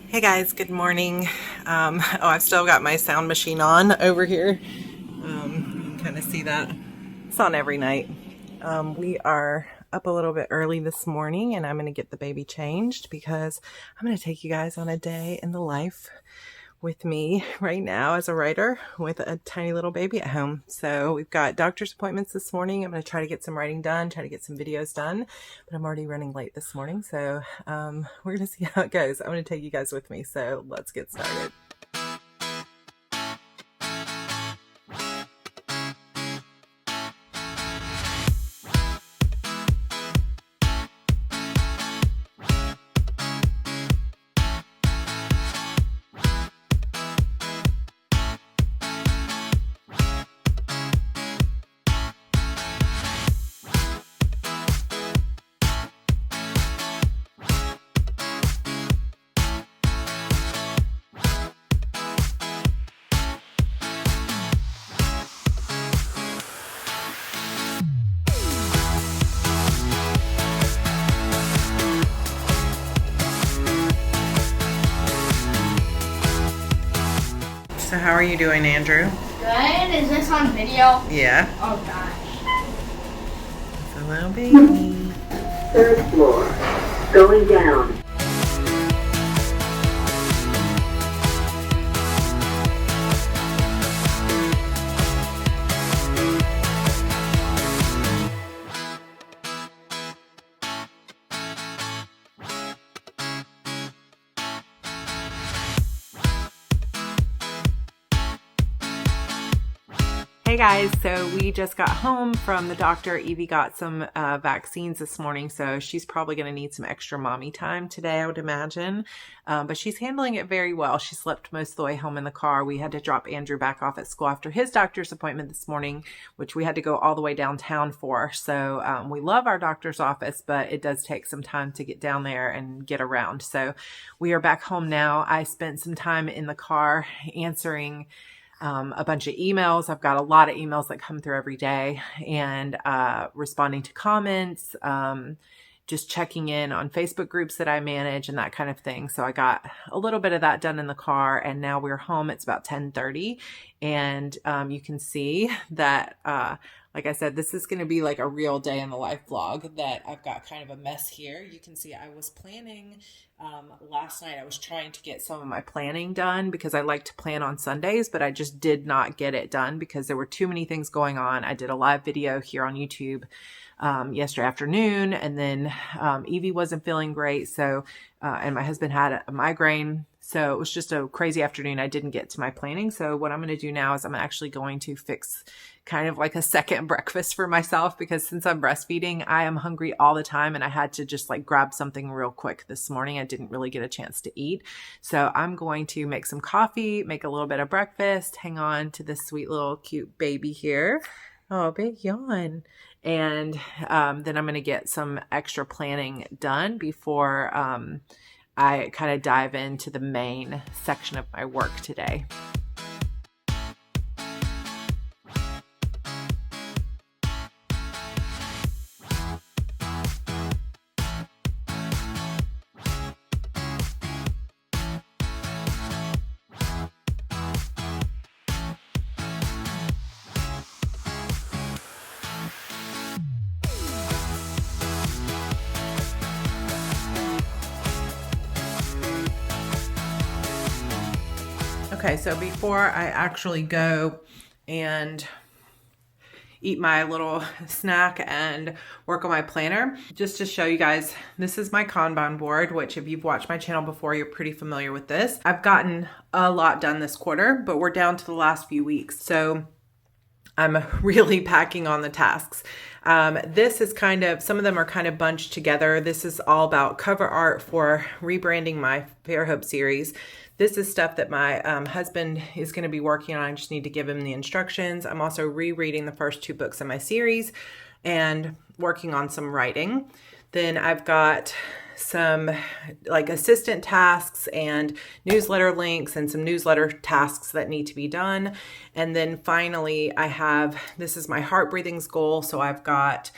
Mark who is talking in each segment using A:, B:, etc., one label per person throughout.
A: Hey guys, good morning. I've still got my sound machine on over here. You can kind of see that. It's on every night. We are up a little bit early this morning and I'm going to get the baby changed because I'm going to take you guys on a day in the life with me right now as a writer with a tiny little baby at home. So we've got doctor's appointments this morning. I'm going to try to get some writing done, try to get some videos done, but I'm already running late this morning. So we're going to see how it goes. I'm going to take you guys with me. So let's get started. So how are you doing, Andrew?
B: Good. Is this on video?
A: Yeah.
B: Oh gosh.
A: It's a little baby.
C: Third floor. Going down.
A: Hey guys, so we just got home from the doctor. Evie got some vaccines this morning, so she's probably going to need some extra mommy time today, I would imagine. But she's handling it very well. She slept most of the way home in the car. We had to drop Andrew back off at school after his doctor's appointment this morning, which we had to go all the way downtown for. So we love our doctor's office, but it does take some time to get down there and get around. So we are back home now. I spent some time in the car answering a bunch of emails. I've got a lot of emails that come through every day and responding to comments, just checking in on Facebook groups that I manage and that kind of thing. So I got a little bit of that done in the car and now we're home. It's about 10:30 and you can see that like I said, this is going to be like a real day in the life vlog that I've got kind of a mess here. You can see I was planning last night. I was trying to get some of my planning done because I like to plan on Sundays, but I just did not get it done because there were too many things going on. I did a live video here on YouTube yesterday afternoon, and then Evie wasn't feeling great. So, and my husband had a migraine. So it was just a crazy afternoon. I didn't get to my planning. So what I'm going to do now is I'm actually going to fix kind of like a second breakfast for myself because since I'm breastfeeding, I am hungry all the time and I had to just like grab something real quick this morning. I didn't really get a chance to eat. So I'm going to make some coffee, make a little bit of breakfast, hang on to this sweet little cute baby here. Oh, big yawn. And then I'm going to get some extra planning done before I kind of dive into the main section of my work today. Okay, so before I actually go and eat my little snack and work on my planner, just to show you guys, this is my Kanban board, which if you've watched my channel before, you're pretty familiar with this. I've gotten a lot done this quarter, but we're down to the last few weeks. So I'm really packing on the tasks. This is kind of, some of them are kind of bunched together. This is all about cover art for rebranding my Fair Hope series. This is stuff that my husband is going to be working on. I just need to give him the instructions. I'm also rereading the first 2 books in my series and working on some writing. Then I've got some like assistant tasks and newsletter links and some newsletter tasks that need to be done. And then finally I have, this is my heart breathings goal. So I've got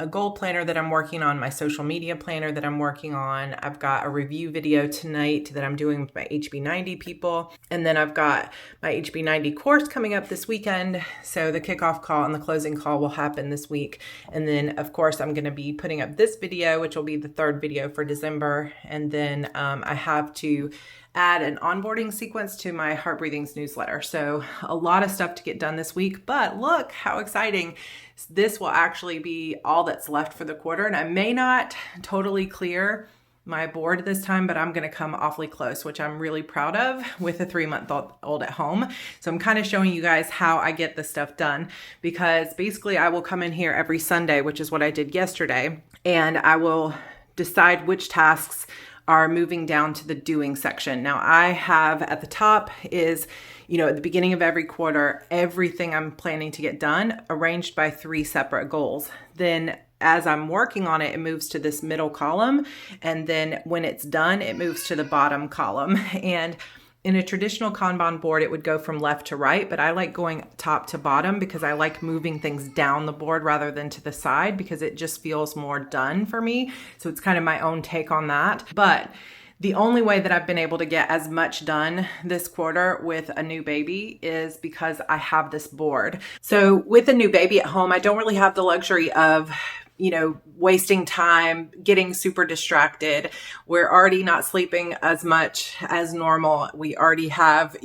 A: a goal planner that I'm working on, my social media planner that I'm working on. I've got a review video tonight that I'm doing with my HB90 people. And then I've got my HB90 course coming up this weekend. So the kickoff call and the closing call will happen this week. And then of course, I'm going to be putting up this video, which will be the third video for December. And then I have to add an onboarding sequence to my Heart Breathings newsletter. So a lot of stuff to get done this week, but look how exciting. This will actually be all that's left for the quarter. And I may not totally clear my board this time, but I'm going to come awfully close, which I'm really proud of with a 3-month-old at home. So I'm kind of showing you guys how I get this stuff done, because basically I will come in here every Sunday, which is what I did yesterday, and I will decide which tasks are moving down to the doing section. Now I have at the top is, at the beginning of every quarter, everything I'm planning to get done arranged by 3 separate goals. Then as I'm working on it, it moves to this middle column. And then when it's done, it moves to the bottom column. And in a traditional Kanban board, it would go from left to right, but I like going top to bottom because I like moving things down the board rather than to the side, because it just feels more done for me. So it's kind of my own take on that. But the only way that I've been able to get as much done this quarter with a new baby is because I have this board. So with a new baby at home, I don't really have the luxury of wasting time, getting super distracted. We're already not sleeping as much as normal. We already have,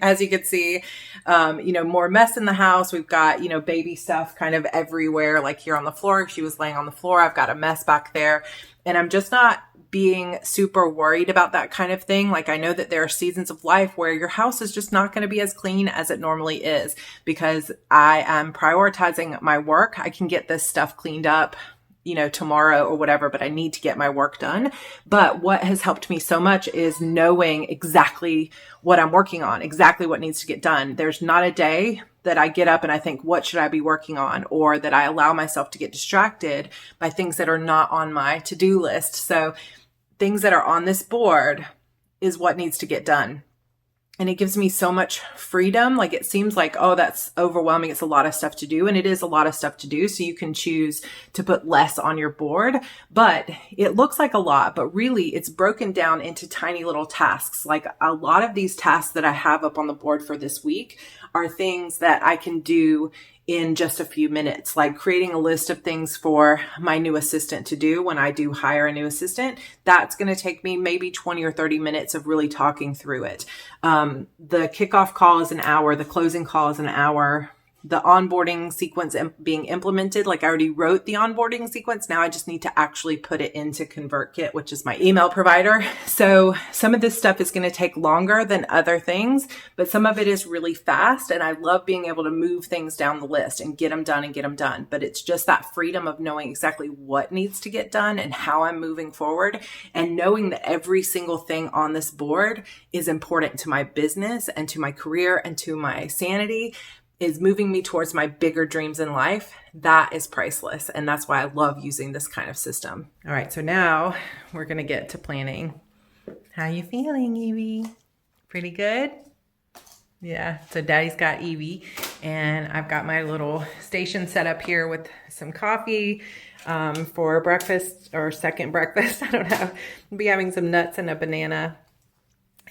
A: as you can see, more mess in the house. We've got, baby stuff kind of everywhere, like here on the floor. She was laying on the floor. I've got a mess back there, and I'm just not being super worried about that kind of thing. Like, I know that there are seasons of life where your house is just not going to be as clean as it normally is, because I am prioritizing my work. I can get this stuff cleaned up, tomorrow or whatever, but I need to get my work done. But what has helped me so much is knowing exactly what I'm working on, exactly what needs to get done. There's not a day that I get up and I think, what should I be working on? Or that I allow myself to get distracted by things that are not on my to-do list. So things that are on this board is what needs to get done. And it gives me so much freedom. Like, it seems like, oh, that's overwhelming. It's a lot of stuff to do. And it is a lot of stuff to do. So you can choose to put less on your board, but it looks like a lot, but really it's broken down into tiny little tasks. Like, a lot of these tasks that I have up on the board for this week are things that I can do in just a few minutes, like creating a list of things for my new assistant to do when I do hire a new assistant. That's going to take me maybe 20 or 30 minutes of really talking through it. The kickoff call is an hour. The closing call is an hour. The onboarding sequence being implemented, like, I already wrote the onboarding sequence. Now I just need to actually put it into ConvertKit, which is my email provider. So some of this stuff is going to take longer than other things, but some of it is really fast. And I love being able to move things down the list and get them done and get them done. But it's just that freedom of knowing exactly what needs to get done and how I'm moving forward, and knowing that every single thing on this board is important to my business and to my career and to my sanity, is moving me towards my bigger dreams in life. That is priceless. And that's why I love using this kind of system. All right, so now we're going to get to planning. How you feeling, Evie? Pretty good? Yeah, so Daddy's got Evie, and I've got my little station set up here with some coffee for breakfast, or second breakfast. I don't know. I'll be having some nuts and a banana.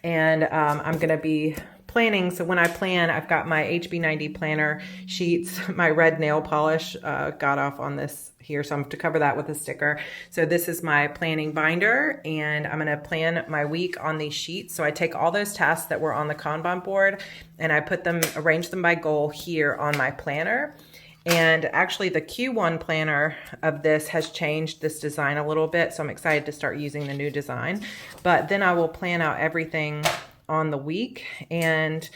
A: And I'm going to be planning. So when I plan, I've got my HB90 planner sheets. My red nail polish got off on this here, so I'm going to cover that with a sticker. So this is my planning binder, and I'm going to plan my week on these sheets. So I take all those tasks that were on the Kanban board, and I arrange them by goal here on my planner. And actually the Q1 planner of this has changed this design a little bit, so I'm excited to start using the new design. But then I will plan out everything on the week. And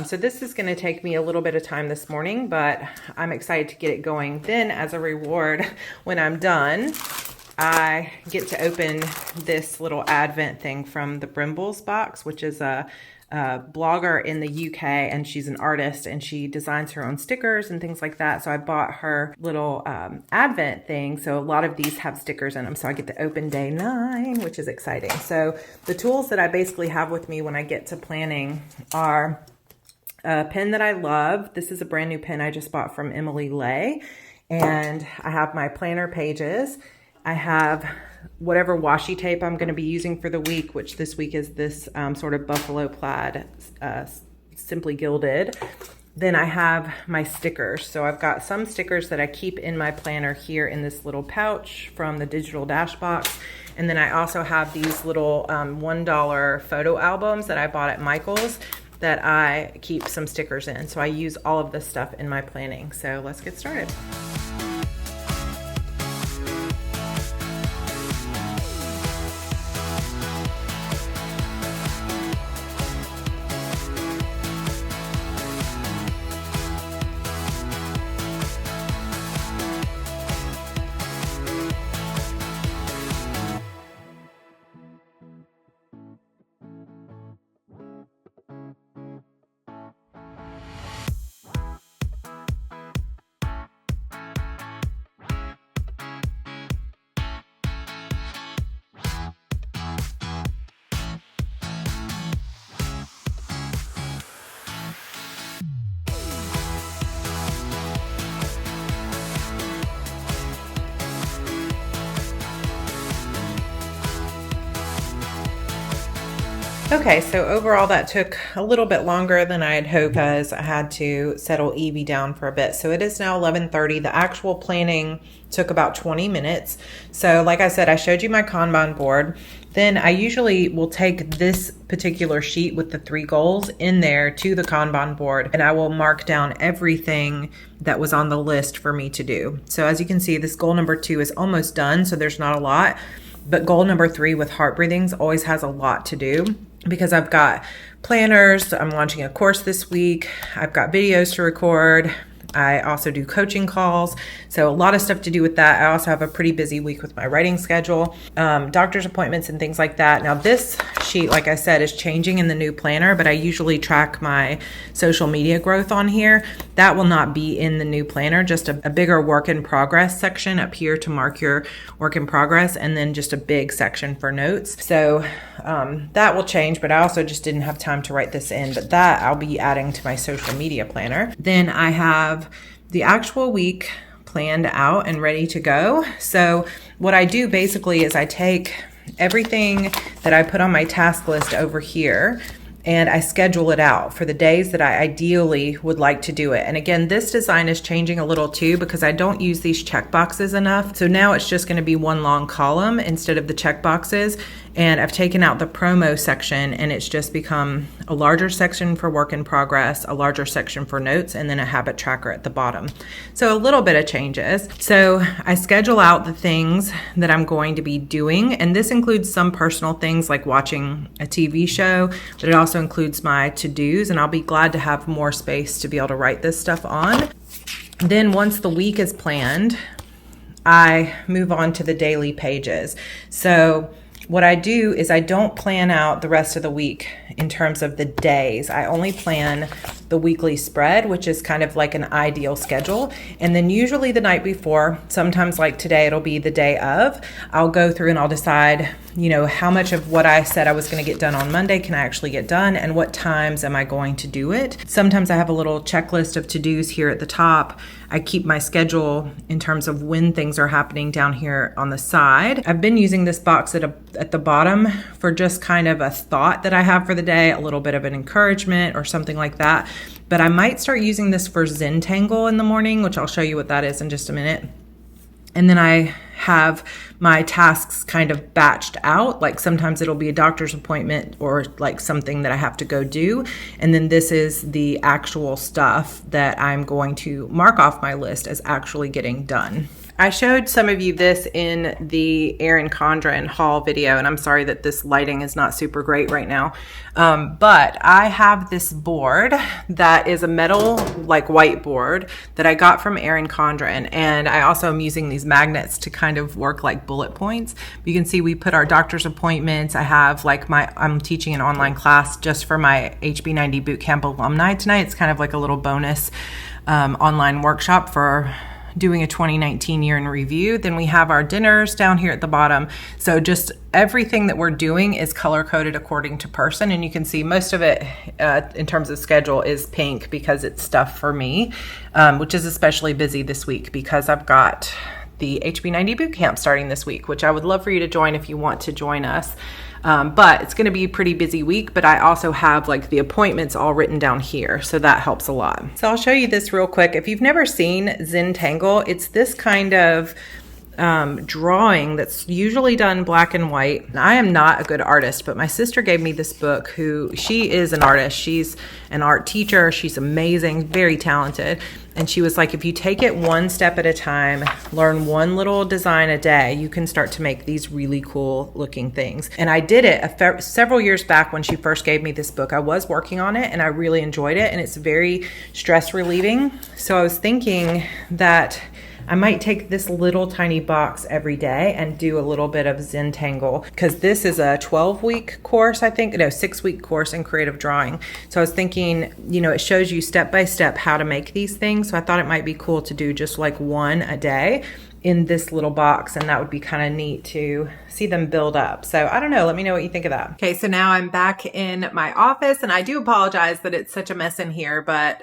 A: so this is going to take me a little bit of time this morning, but I'm excited to get it going. Then as a reward, when I'm done, I get to open this little advent thing from the Brimbles box, which is a blogger in the UK, and she's an artist, and she designs her own stickers and things like that. So I bought her little advent thing. So a lot of these have stickers in them. So I get to open day 9, which is exciting. So the tools that I basically have with me when I get to planning are a pen that I love. This is a brand new pen I just bought from Emily Lay. And I have my planner pages. I have whatever washi tape I'm going to be using for the week, which this week is this sort of buffalo plaid, simply gilded. Then I have my stickers. So I've got some stickers that I keep in my planner here in this little pouch from the digital dash box. And then I also have these little $1 photo albums that I bought at Michael's that I keep some stickers in. So I use all of this stuff in my planning. So let's get started. Okay, so overall that took a little bit longer than I had hoped because I had to settle Evie down for a bit. So it is now 11:30. The actual planning took about 20 minutes. So like I said, I showed you my Kanban board. Then I usually will take this particular sheet with the 3 goals in there to the Kanban board, and I will mark down everything that was on the list for me to do. So as you can see, this goal number 2 is almost done, so there's not a lot. But goal number 3 with heart breathings always has a lot to do because I've got planners. I'm launching a course this week. I've got videos to record. I also do coaching calls. So a lot of stuff to do with that. I also have a pretty busy week with my writing schedule, doctor's appointments and things like that. Now this sheet, like I said, is changing in the new planner, but I usually track my social media growth on here. That will not be in the new planner, just a bigger work in progress section up here to mark your work in progress, and then just a big section for notes. So that will change, but I also just didn't have time to write this in, but that I'll be adding to my social media planner. Then I have the actual week planned out and ready to go. So what I do basically is I take everything that I put on my task list over here and I schedule it out for the days that I ideally would like to do it. And again, this design is changing a little too because I don't use these check boxes enough. So now it's just going to be one long column instead of the check boxes. And I've taken out the promo section and it's just become a larger section for work in progress, a larger section for notes, and then a habit tracker at the bottom. So a little bit of changes. So I schedule out the things that I'm going to be doing. And this includes some personal things like watching a TV show, but it also includes my to-dos, and I'll be glad to have more space to be able to write this stuff on. Then once the week is planned, I move on to the daily pages. So what I do is I don't plan out the rest of the week in terms of the days. I only plan the weekly spread, which is kind of like an ideal schedule. And then usually the night before, sometimes like today, it'll be the day of, I'll go through and I'll decide, you know, how much of what I said I was going to get done on Monday can I actually get done, and what times am I going to do it. Sometimes I have a little checklist of to-dos here at the top. I keep my schedule in terms of when things are happening down here on the side. I've been using this box at the bottom for just kind of a thought that I have for the day, a little bit of an encouragement or something like that. But I might start using this for Zentangle in the morning, which I'll show you what that is in just a minute. And then I have my tasks kind of batched out. Like sometimes it'll be a doctor's appointment or like something that I have to go do. And then this is the actual stuff that I'm going to mark off my list as actually getting done. I showed some of you this in the Erin Condren haul video, and I'm sorry that this lighting is not super great right now. But I have this board that is a metal like whiteboard that I got from Erin Condren, and I also am using these magnets to kind of work like bullet points. You can see we put our doctor's appointments. I have like I'm teaching an online class just for my HB90 Bootcamp alumni tonight. It's kind of like a little bonus online workshop for doing a 2019 year in review. Then we have our dinners down here at the bottom. So just everything that we're doing is color coded according to person. And you can see most of it in terms of schedule is pink because it's stuff for me, which is especially busy this week because I've got the HB90 Bootcamp starting this week, which I would love for you to join if you want to join us. But it's going to be a pretty busy week, but I also have like the appointments all written down here. So that helps a lot. So I'll show you this real quick. If you've never seen Zentangle, it's this kind of drawing that's usually done black and white. I am not a good artist, but my sister gave me this book. She is an artist. She's an art teacher. She's amazing, very talented. And she was like, if you take it one step at a time, learn one little design a day, you can start to make these really cool looking things. And I did it several years back when she first gave me this book. I was working on it and I really enjoyed it, and it's very stress relieving. So I was thinking that I might take this little tiny box every day and do a little bit of Zentangle, because this is a 12-week course, 6-week course in creative drawing. So I was thinking, it shows you step by step how to make these things. So I thought it might be cool to do just like one a day in this little box, and that would be kind of neat to see them build up. So I don't know, let me know what you think of that. Okay, so now I'm back in my office, and I do apologize that it's such a mess in here, but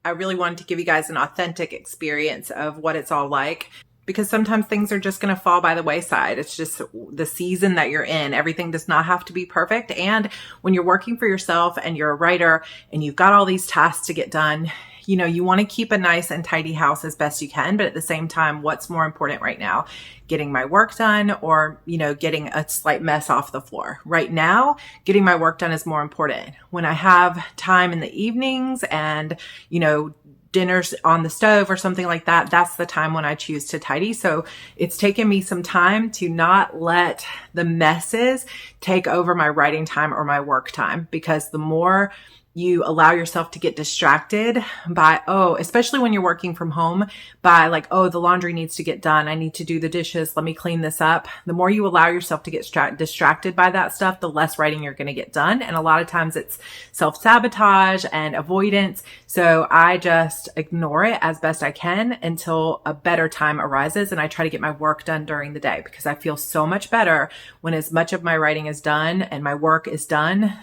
A: I really wanted to give you guys an authentic experience of what it's all like, because sometimes things are just going to fall by the wayside. It's just the season that you're in. Everything does not have to be perfect. And when you're working for yourself and you're a writer and you've got all these tasks to get done, you want to keep a nice and tidy house as best you can. But at the same time, what's more important right now? Getting my work done, or, getting a slight mess off the floor. Right now, getting my work done is more important. When I have time in the evenings and, dinners on the stove or something like that, that's the time when I choose to tidy. So it's taken me some time to not let the messes take over my writing time or my work time, because the more you allow yourself to get distracted by, especially when you're working from home, by like, the laundry needs to get done. I need to do the dishes. Let me clean this up. The more you allow yourself to get distracted by that stuff, the less writing you're going to get done. And a lot of times it's self-sabotage and avoidance. So I just ignore it as best I can until a better time arises. And I try to get my work done during the day, because I feel so much better when as much of my writing is done and my work is done,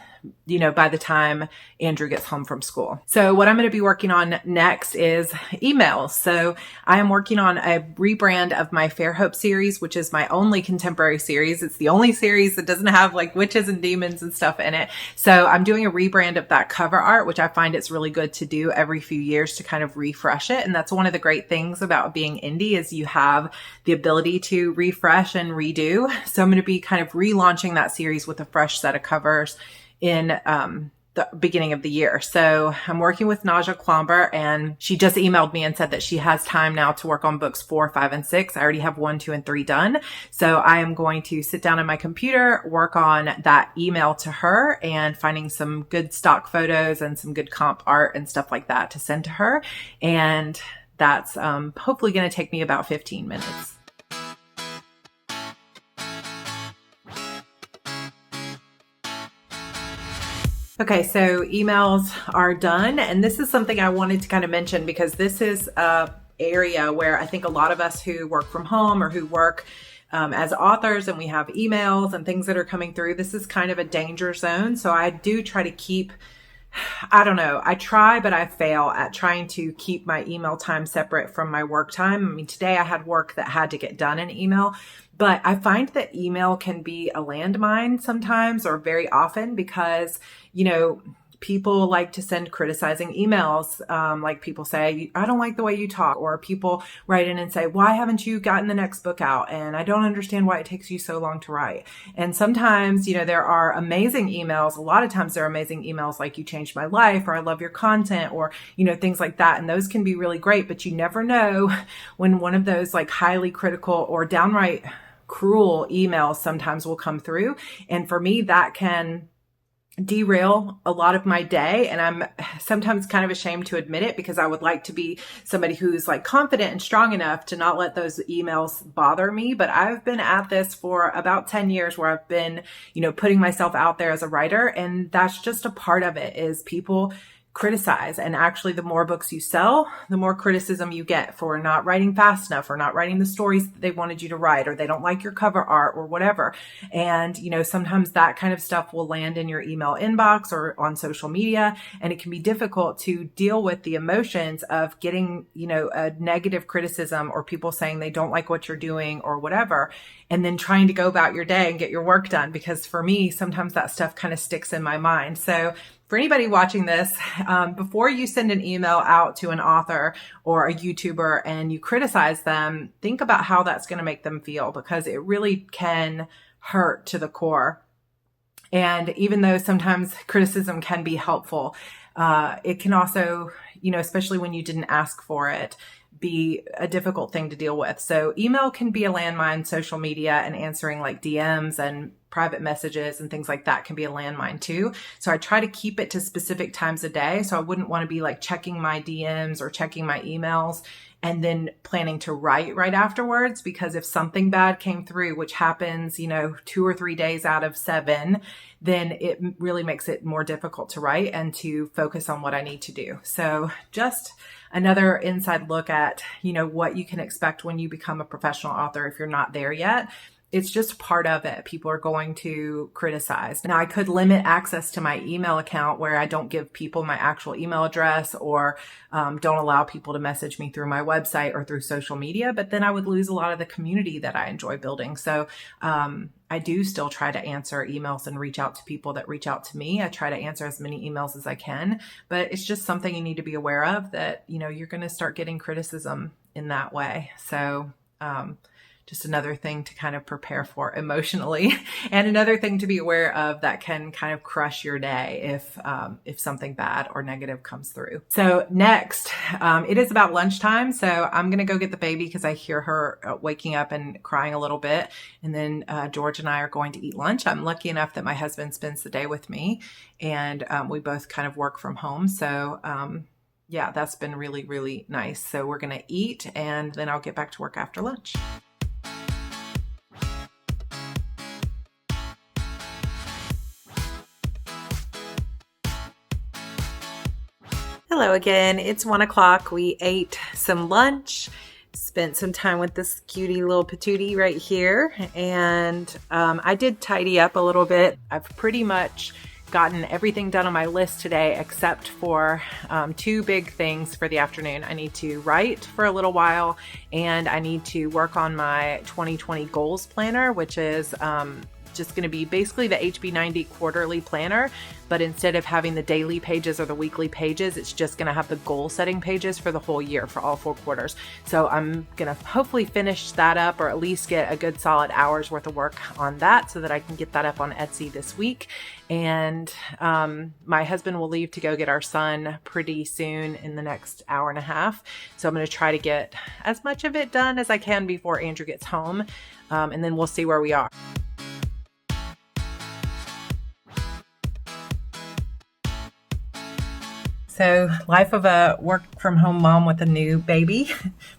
A: by the time Andrew gets home from school. So what I'm going to be working on next is emails. So I am working on a rebrand of my Fairhope series, which is my only contemporary series. It's the only series that doesn't have like witches and demons and stuff in it. So I'm doing a rebrand of that cover art, which I find it's really good to do every few years to kind of refresh it. And that's one of the great things about being indie, is you have the ability to refresh and redo. So I'm going to be kind of relaunching that series with a fresh set of covers in the beginning of the year. So I'm working with Naja Klomber, and she just emailed me and said that she has time now to work on books 4, 5, and 6. I already have 1, 2, and 3 done. So I am going to sit down on my computer, work on that email to her, and finding some good stock photos and some good comp art and stuff like that to send to her. And that's hopefully going to take me about 15 minutes. Okay, so emails are done. And this is something I wanted to kind of mention, because this is a area where I think a lot of us who work from home or who work as authors, and we have emails and things that are coming through, this is kind of a danger zone. So I do try to keep, I try, but I fail at trying to keep my email time separate from my work time. I mean, today I had work that had to get done in email, but I find that email can be a landmine sometimes, or very often, because, people like to send criticizing emails. Like people say, I don't like the way you talk, or people write in and say, why haven't you gotten the next book out? And I don't understand why it takes you so long to write. And sometimes, there are amazing emails. A lot of times there are amazing emails like, you changed my life, or I love your content, or, things like that. And those can be really great, but you never know when one of those like highly critical or downright cruel emails sometimes will come through. And for me, that can derail a lot of my day. And I'm sometimes kind of ashamed to admit it, because I would like to be somebody who's like confident and strong enough to not let those emails bother me. But I've been at this for about 10 years where I've been, putting myself out there as a writer. And that's just a part of it, is people criticize. And actually, the more books you sell, the more criticism you get for not writing fast enough, or not writing the stories that they wanted you to write, or they don't like your cover art or whatever. And, sometimes that kind of stuff will land in your email inbox or on social media. And it can be difficult to deal with the emotions of getting, a negative criticism, or people saying they don't like what you're doing or whatever, and then trying to go about your day and get your work done. Because for me, sometimes that stuff kind of sticks in my mind. So for anybody watching this, before you send an email out to an author or a YouTuber and you criticize them, think about how that's going to make them feel, because it really can hurt to the core. And even though sometimes criticism can be helpful, it can also, especially when you didn't ask for it, be a difficult thing to deal with. So email can be a landmine. Social media and answering like DMs and private messages and things like that can be a landmine too. So I try to keep it to specific times a day. So I wouldn't want to be like checking my DMs or checking my emails and then planning to write right afterwards, because if something bad came through, which happens, 2 or 3 days out of 7, then it really makes it more difficult to write and to focus on what I need to do. So just another inside look at, what you can expect when you become a professional author if you're not there yet. It's just part of it. People are going to criticize. Now, I could limit access to my email account where I don't give people my actual email address, or don't allow people to message me through my website or through social media, but then I would lose a lot of the community that I enjoy building. So I do still try to answer emails and reach out to people that reach out to me. I try to answer as many emails as I can, but it's just something you need to be aware of, that, you're going to start getting criticism in that way. So, just another thing to kind of prepare for emotionally, and another thing to be aware of that can kind of crush your day if something bad or negative comes through. So next, it is about lunchtime. So I'm going to go get the baby because I hear her waking up and crying a little bit. And then George and I are going to eat lunch. I'm lucky enough that my husband spends the day with me, and we both kind of work from home. So yeah, that's been really, really nice. So we're going to eat, and then I'll get back to work after lunch. Hello again. It's 1 o'clock. We ate some lunch, spent some time with this cutie little patootie right here, and I did tidy up a little bit. I've pretty much gotten everything done on my list today except for 2 big things for the afternoon. I need to write for a little while, and I need to work on my 2020 goals planner, which is just going to be basically the HB90 quarterly planner, but instead of having the daily pages or the weekly pages, it's just going to have the goal setting pages for the whole year for all 4 quarters. So I'm going to hopefully finish that up, or at least get a good solid hour's worth of work on that, so that I can get that up on Etsy this week. And my husband will leave to go get our son pretty soon, in the next hour and a half. So I'm going to try to get as much of it done as I can before Andrew gets home. And then we'll see where we are. So life of a work from home mom with a new baby.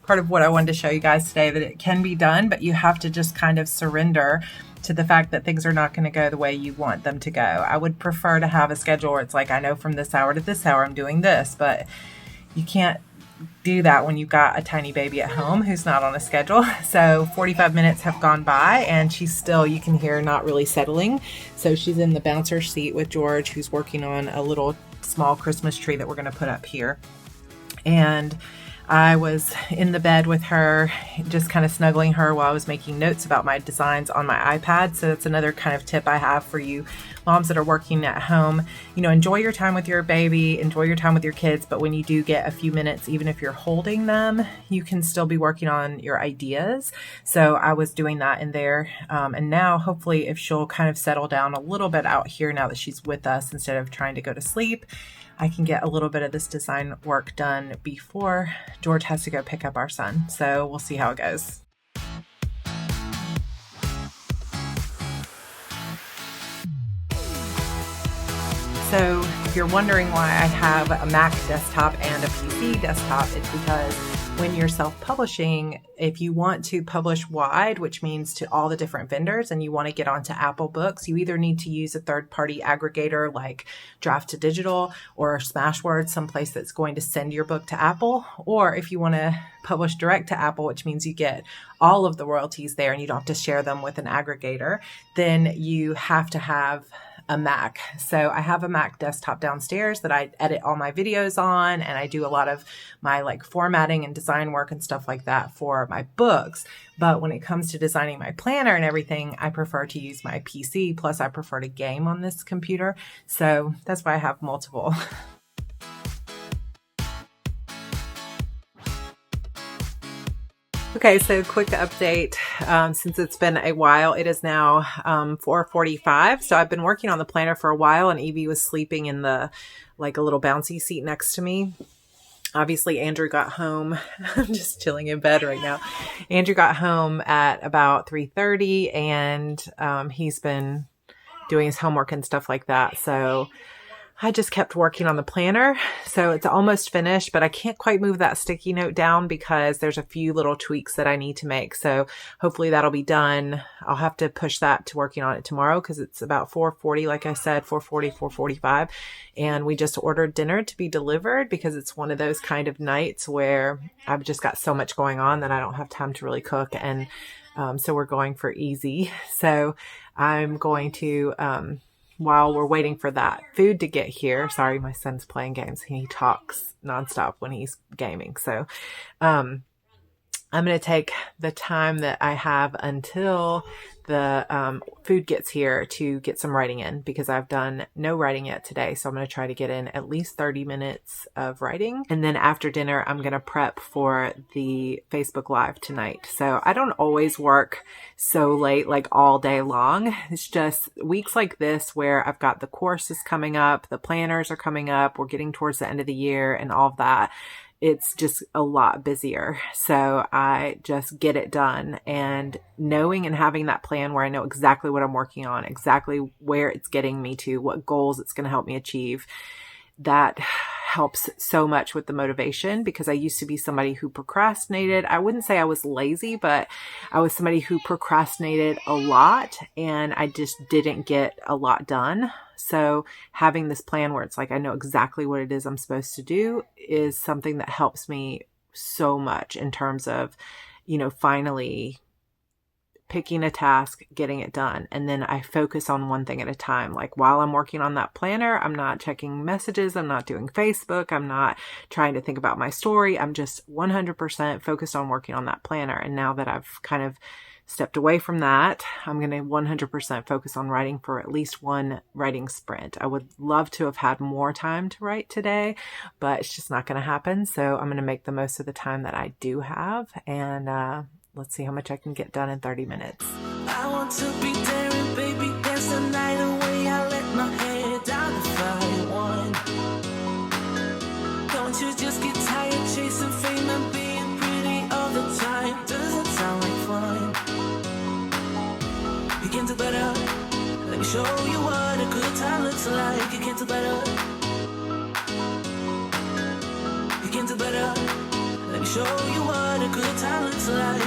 A: Part of what I wanted to show you guys today, that it can be done, but you have to just kind of surrender to the fact that things are not going to go the way you want them to go. I would prefer to have a schedule where it's like, I know from this hour to this hour I'm doing this, but you can't do that when you've got a tiny baby at home who's not on a schedule. So 45 minutes have gone by, and she's still, you can hear, not really settling. So she's in the bouncer seat with George, who's working on a little small Christmas tree that we're going to put up here. And I was in the bed with her, just kind of snuggling her while I was making notes about my designs on my iPad. So that's another kind of tip I have for you moms that are working at home. Enjoy your time with your baby, enjoy your time with your kids, but when you do get a few minutes, even if you're holding them, you can still be working on your ideas. So I was doing that in there. And now hopefully, if she'll kind of settle down a little bit out here now that she's with us, instead of trying to go to sleep, I can get a little bit of this design work done before George has to go pick up our son. So we'll see how it goes. So if you're wondering why I have a Mac desktop and a PC desktop, it's because when you're self-publishing, if you want to publish wide, which means to all the different vendors, and you want to get onto Apple Books, you either need to use a third-party aggregator like Draft to Digital or Smashwords, someplace that's going to send your book to Apple. Or if you want to publish direct to Apple, which means you get all of the royalties there and you don't have to share them with an aggregator, then you have to have a Mac. So I have a Mac desktop downstairs that I edit all my videos on, and I do a lot of my like formatting and design work and stuff like that for my books. But when it comes to designing my planner and everything, I prefer to use my PC. Plus I prefer to game on this computer. So that's why I have multiple. Okay, so quick update. Since it's been a while, it is now 4:45. So I've been working on the planner for a while, and Evie was sleeping in the like a little bouncy seat next to me. Obviously, Andrew got home. I'm just chilling in bed right now. Andrew got home at about 3:30, and he's been doing his homework and stuff like that. So I just kept working on the planner. So it's almost finished, but I can't quite move that sticky note down because there's a few little tweaks that I need to make. So hopefully that'll be done. I'll have to push that to working on it tomorrow because it's about 4:40, like I said, 4:40, 4:45. And we just ordered dinner to be delivered because it's one of those kind of nights where I've just got so much going on that I don't have time to really cook. And so we're going for easy. So I'm going to, while we're waiting for that food to get here, sorry, my son's playing games. He talks nonstop when he's gaming. So, I'm going to take the time that I have until the food gets here to get some writing in because I've done no writing yet today. So I'm going to try to get in at least 30 minutes of writing. And then after dinner, I'm going to prep for the Facebook Live tonight. So I don't always work so late, like all day long. It's just weeks like this where I've got the courses coming up, the planners are coming up, we're getting towards the end of the year and all of that. It's just a lot busier. So I just get it done, and knowing and having that plan where I know exactly what I'm working on, exactly where it's getting me to, what goals it's going to help me achieve. That helps so much with the motivation because I used to be somebody who procrastinated. I wouldn't say I was lazy, but I was somebody who procrastinated a lot and I just didn't get a lot done. So having this plan where it's like, I know exactly what it is I'm supposed to do is something that helps me so much in terms of, finally picking a task, getting it done. And then I focus on one thing at a time. Like while I'm working on that planner, I'm not checking messages. I'm not doing Facebook. I'm not trying to think about my story. I'm just 100% focused on working on that planner. And now that I've kind of stepped away from that, I'm going to 100% focus on writing for at least one writing sprint. I would love to have had more time to write today, but it's just not going to happen. So I'm going to make the most of the time that I do have. And, let's see how much I can get done in 30 minutes.
D: I want to be daring, baby, dance the night away. I let my head down the fire one. Don't you just get tired chasing fame and being pretty all the time? Doesn't sound like fun. You can do better. Let me show you what a good time looks like. You can do better. You can do better. Let me show you what a good time looks like.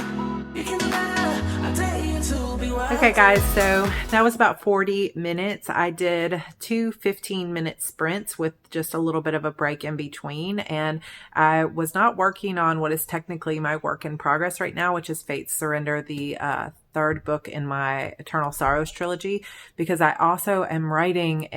D: You can do better. I dare you to be wild.
A: Okay, guys, so that was about 40 minutes. I did 2 15-minute sprints with just a little bit of a break in between. And I was not working on what is technically my work in progress right now, which is Fate's Surrender, the third book in my Eternal Sorrows trilogy, because I also am writing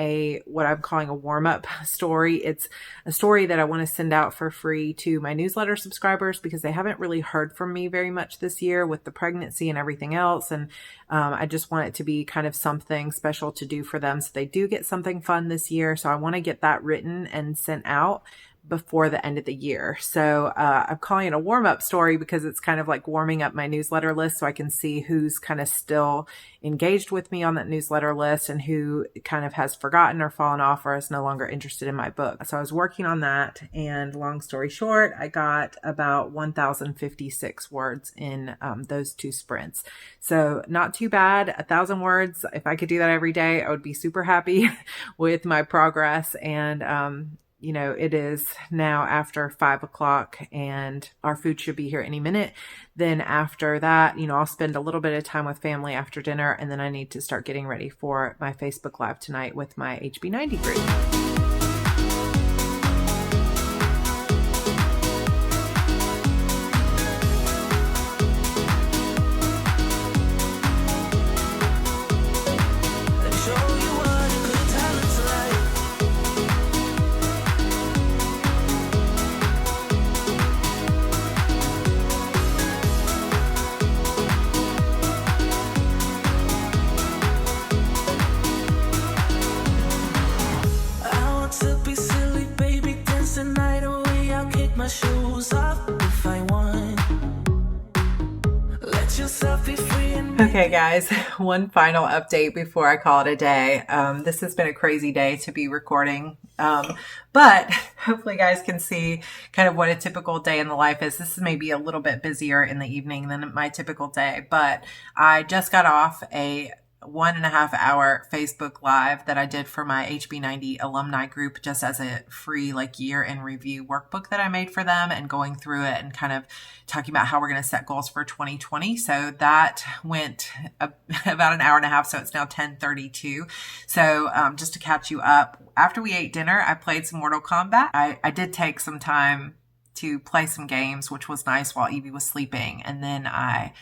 A: what I'm calling a warm-up story. It's a story that I want to send out for free to my newsletter subscribers because they haven't really heard from me very much this year with the pregnancy and everything else. And I just want it to be kind of something special to do for them so they do get something fun this year. So I want to get that written and sent out before the end of the year. So I'm calling it a warm-up story because it's kind of like warming up my newsletter list so I can see who's kind of still engaged with me on that newsletter list and who kind of has forgotten or fallen off or is no longer interested in my book. So I was working on that, and long story short, I got about 1,056 words in those 2 sprints. So not too bad. 1,000 words. If I could do that every day, I would be super happy with my progress. And you know, it is now after 5 o'clock and our food should be here any minute. Then after that, you know, I'll spend a little bit of time with family after dinner, and then I need to start getting ready for my Facebook Live tonight with my HB90 group.
D: My shoes off if I want. Let yourself be free and
A: okay, guys, one final update before I call it a day. This has been a crazy day to be recording, but hopefully you guys can see kind of what a typical day in the life is. This is maybe a little bit busier in the evening than my typical day, but I just got off a 1.5 hour Facebook Live that I did for my HB90 alumni group, just as a free like year in review workbook that I made for them, and going through it and kind of talking about how we're going to set goals for 2020. So that went about an hour and a half. So it's now 10:32. So just to catch you up, after we ate dinner, I played some Mortal Kombat. I did take some time to play some games, which was nice while Evie was sleeping. And then I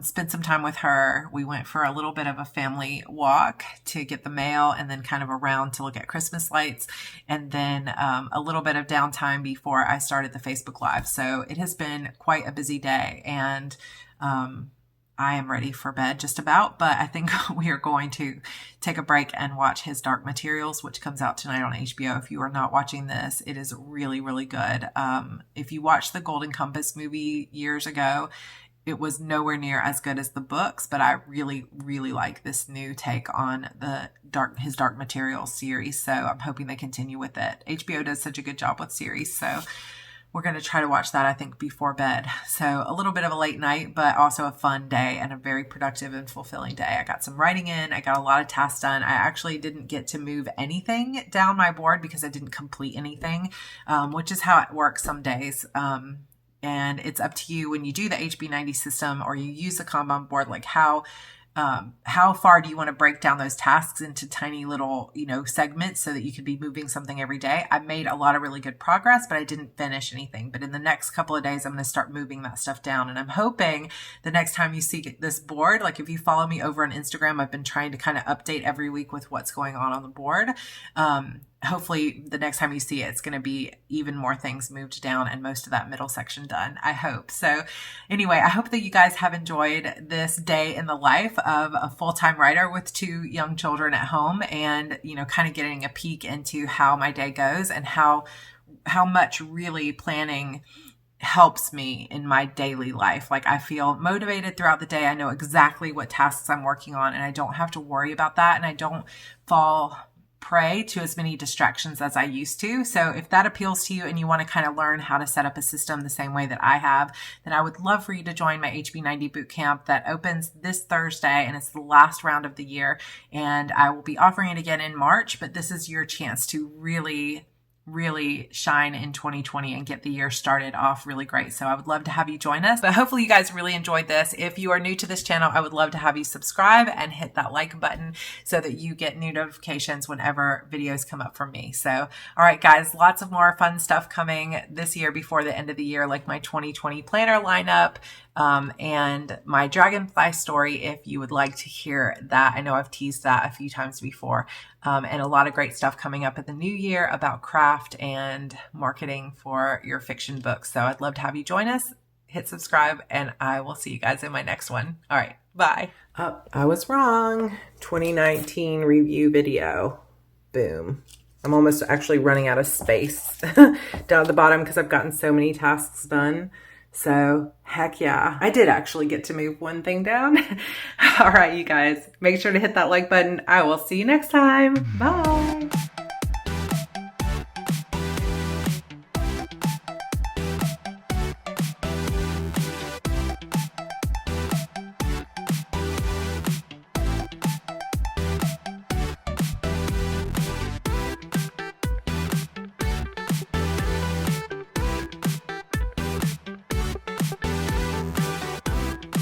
A: spent some time with her. We went for a little bit of a family walk to get the mail, and then kind of around to look at Christmas lights, and then a little bit of downtime before I started the Facebook Live. So it has been quite a busy day, and I am ready for bed just about, but I think we are going to take a break and watch His Dark Materials, which comes out tonight on HBO. If you are not watching this, it is really, really good. If you watched the Golden Compass movie years ago, it was nowhere near as good as the books, but I really, really like this new take on the His Dark Materials series. So I'm hoping they continue with it. HBO does such a good job with series. So we're going to try to watch that, I think, before bed. So a little bit of a late night, but also a fun day and a very productive and fulfilling day. I got some writing in. I got a lot of tasks done. I actually didn't get to move anything down my board because I didn't complete anything, which is how it works some days. And it's up to you when you do the HB90 system or you use the Kanban board, like how far do you want to break down those tasks into tiny little, segments so that you could be moving something every day. I made a lot of really good progress, but I didn't finish anything. But in the next couple of days, I'm going to start moving that stuff down. And I'm hoping the next time you see this board, like if you follow me over on Instagram, I've been trying to kind of update every week with what's going on the board. Hopefully the next time you see it, it's going to be even more things moved down and most of that middle section done, I hope. So anyway, I hope that you guys have enjoyed this day in the life of a full-time writer with 2 young children at home, and, kind of getting a peek into how my day goes and how much really planning helps me in my daily life. Like I feel motivated throughout the day. I know exactly what tasks I'm working on, and I don't have to worry about that. And I don't fall prey to as many distractions as I used to. So if that appeals to you and you want to kind of learn how to set up a system the same way that I have, then I would love for you to join my HB90 Bootcamp that opens this Thursday, and it's the last round of the year. And I will be offering it again in March, but this is your chance to really shine in 2020 and get the year started off really great. So I would love to have you join us, but hopefully you guys really enjoyed this. If you are new to this channel, I would love to have you subscribe and hit that like button so that you get new notifications whenever videos come up from me. So, all right, guys, lots of more fun stuff coming this year before the end of the year, like my 2020 planner lineup, and my dragonfly story, if you would like to hear that. I know I've teased that a few times before, and a lot of great stuff coming up in the new year about craft and marketing for your fiction books. So I'd love to have you join us. Hit subscribe, and I will see you guys in my next one. All right, bye. I was wrong. 2019 review video. Boom. I'm almost actually running out of space down at the bottom because I've gotten so many tasks done. So heck yeah, I did actually get to move one thing down. All right, you guys, make sure to hit that like button. I will see you next time. Bye.